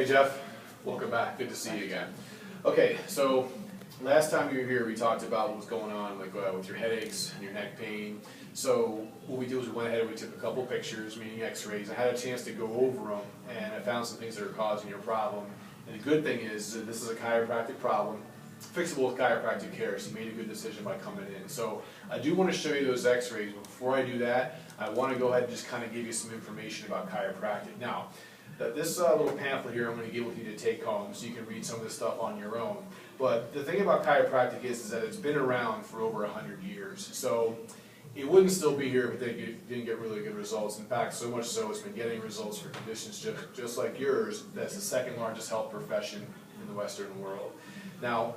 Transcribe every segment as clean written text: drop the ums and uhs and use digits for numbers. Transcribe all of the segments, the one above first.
Hey Jeff, welcome back. Good to see you again. Okay, so last time you were here we talked about what was going on with your headaches and your neck pain. So what we did was we went ahead and we took a couple pictures, meaning x-rays. I had a chance to go over them and I found some things that are causing your problem. And the good thing is that this is a chiropractic problem, fixable with chiropractic care, so you made a good decision by coming in. So I do want to show you those x-rays, but before I do that, I want to go ahead and just kind of give you some information about chiropractic. Now, this little pamphlet here I'm going to give with you to take home so you can read some of this stuff on your own. But the thing about chiropractic is that it's been around for over 100 years. So it wouldn't still be here if they didn't get really good results. In fact, so much so it's been getting results for conditions just like yours. That's the second largest health profession in the Western world. Now,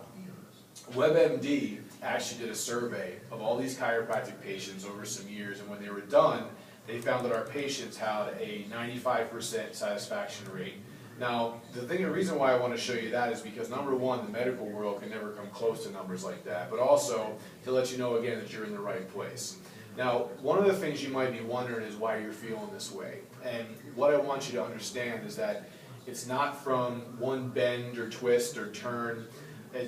WebMD actually did a survey of all these chiropractic patients over some years, and when they were done, they found that our patients had a 95% satisfaction rate. Now, the reason why I want to show you that is because, number one, the medical world can never come close to numbers like that, but also to let you know again that you're in the right place. Now, one of the things you might be wondering is why you're feeling this way. And what I want you to understand is that it's not from one bend or twist or turn.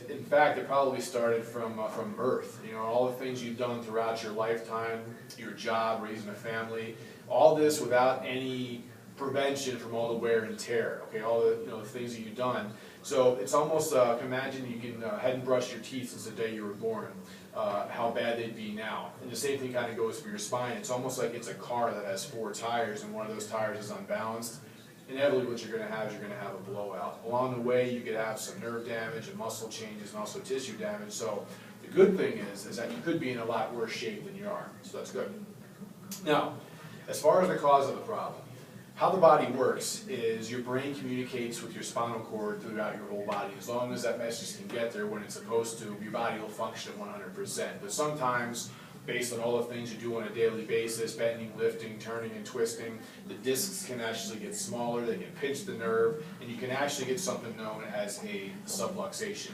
In fact, it probably started from birth. You know, all the things you've done throughout your lifetime, your job, raising a family, all this without any prevention from all the wear and tear. Okay, all the the things that you've done. So it's almost imagine you can hadn't brushed your teeth since the day you were born. How bad they'd be now. And the same thing kind of goes for your spine. It's almost like it's a car that has 4 tires, and one of those tires is unbalanced. Inevitably what you're going to have is you're going to have a blowout. Along the way you could have some nerve damage and muscle changes and also tissue damage. So the good thing is that you could be in a lot worse shape than you are. So that's good. Now, as far as the cause of the problem, how the body works is your brain communicates with your spinal cord throughout your whole body. As long as that message can get there when it's supposed to, your body will function at 100%. But sometimes, based on all the things you do on a daily basis, bending, lifting, turning, and twisting, the discs can actually get smaller, they can pinch the nerve, and you can actually get something known as a subluxation.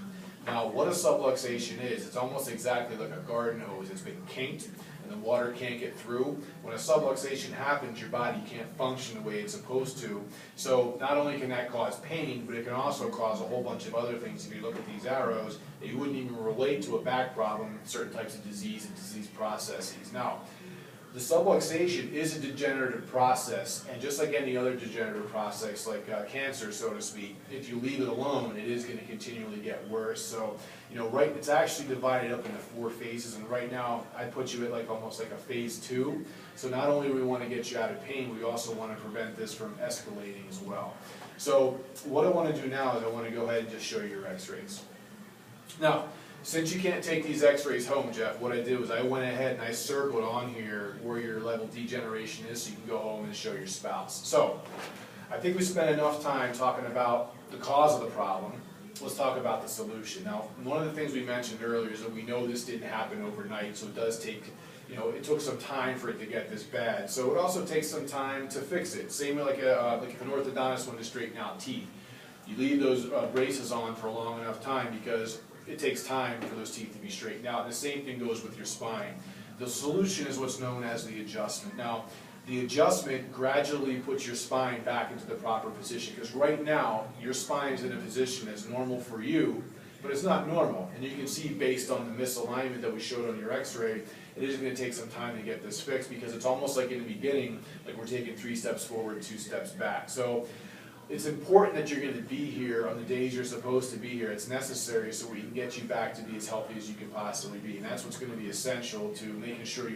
Now, what a subluxation is, it's almost exactly like a garden hose. It's been kinked, and the water can't get through. When a subluxation happens, your body can't function the way it's supposed to. So not only can that cause pain, but it can also cause a whole bunch of other things. If you look at these arrows, that you wouldn't even relate to a back problem, certain types of disease and disease processes. Now, the subluxation is a degenerative process, and just like any other degenerative process, like cancer, so to speak, if you leave it alone, it is going to continually get worse. So, it's actually divided up into 4 phases, and right now, I put you at almost like a phase 2. So not only do we want to get you out of pain, we also want to prevent this from escalating as well. So what I want to do now is I want to go ahead and just show you your x-rays. Now, since you can't take these x-rays home, Jeff, what I did was I went ahead and I circled on here where your level degeneration is so you can go home and show your spouse. So, I think we spent enough time talking about the cause of the problem. Let's talk about the solution. Now, one of the things we mentioned earlier is that we know this didn't happen overnight, so it does take, it took some time for it to get this bad. So it also takes some time to fix it. Same like if an orthodontist wanted to straighten out teeth. You leave those braces on for a long enough time because it takes time for those teeth to be straightened out. And the same thing goes with your spine. The solution is what's known as the adjustment. Now, the adjustment gradually puts your spine back into the proper position, because right now, your spine is in a position that's normal for you, but it's not normal. And you can see based on the misalignment that we showed on your x-ray, it is going to take some time to get this fixed, because it's almost like in the beginning, like we're taking 3 steps forward, 2 steps back. So it's important that you're going to be here on the days you're supposed to be here. It's necessary so we can get you back to be as healthy as you can possibly be. And that's what's going to be essential to making sure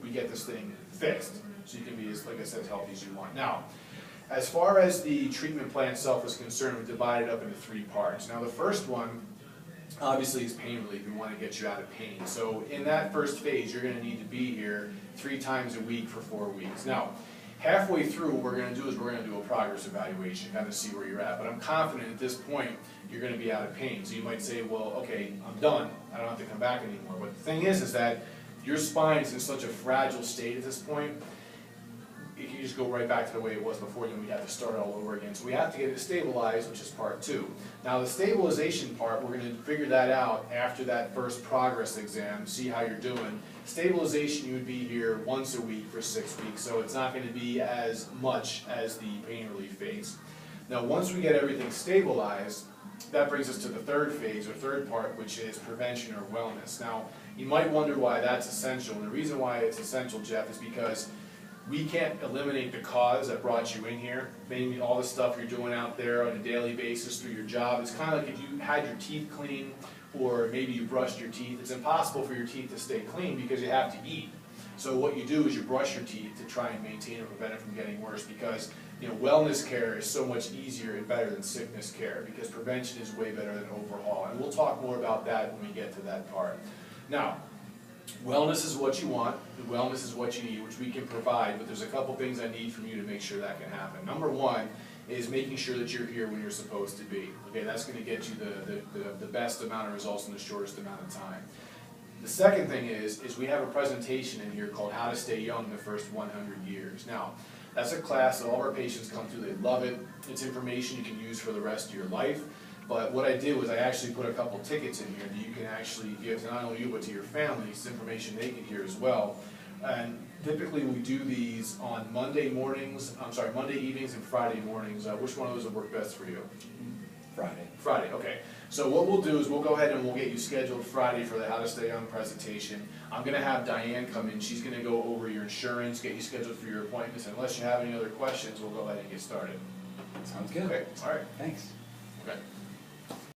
we get this thing fixed so you can be, like I said, as healthy as you want. Now, as far as the treatment plan itself is concerned, we divided it up into 3 parts. Now, the first one, obviously, is pain relief. We want to get you out of pain. So in that first phase, you're going to need to be here 3 times a week for 4 weeks. Now, halfway through, what we're going to do is we're going to do a progress evaluation, kind of see where you're at. But I'm confident at this point you're going to be out of pain. So you might say, well, okay, I'm done. I don't have to come back anymore. But the thing is that your spine is in such a fragile state at this point, you can just go right back to the way it was before, then we'd have to start all over again. So we have to get it stabilized, which is part 2. Now the stabilization part, we're going to figure that out after that first progress exam, see how you're doing. Stabilization, you would be here once a week for 6 weeks, so it's not going to be as much as the pain relief phase. Now, once we get everything stabilized, that brings us to the third phase, or third part, which is prevention or wellness. Now, you might wonder why that's essential, and the reason why it's essential, Jeff, is because we can't eliminate the cause that brought you in here. Maybe all the stuff you're doing out there on a daily basis through your job. It's kind of like if you had your teeth clean, or maybe you brushed your teeth. It's impossible for your teeth to stay clean because you have to eat. So what you do is you brush your teeth to try and maintain or prevent it from getting worse, because wellness care is so much easier and better than sickness care, because prevention is way better than overhaul. And we'll talk more about that when we get to that part. Now, wellness is what you want, wellness is what you need, which we can provide, but there's a couple things I need from you to make sure that can happen. Number one is making sure that you're here when you're supposed to be. Okay, that's going to get you the best amount of results in the shortest amount of time. The second thing is we have a presentation in here called How to Stay Young in the First 100 Years. Now, that's a class that all of our patients come through, they love it, it's information you can use for the rest of your life. But what I did was I actually put a couple tickets in here that you can actually give to not only you but to your family. It's information they can hear as well. And typically we do these on Monday evenings and Friday mornings. Which one of those would work best for you? Friday. Friday, okay. So what we'll do is we'll go ahead and we'll get you scheduled Friday for the How to Stay Young presentation. I'm going to have Diane come in. She's going to go over your insurance, get you scheduled for your appointments. Unless you have any other questions, we'll go ahead and get started. Sounds good. Okay, all right. Thanks. Okay.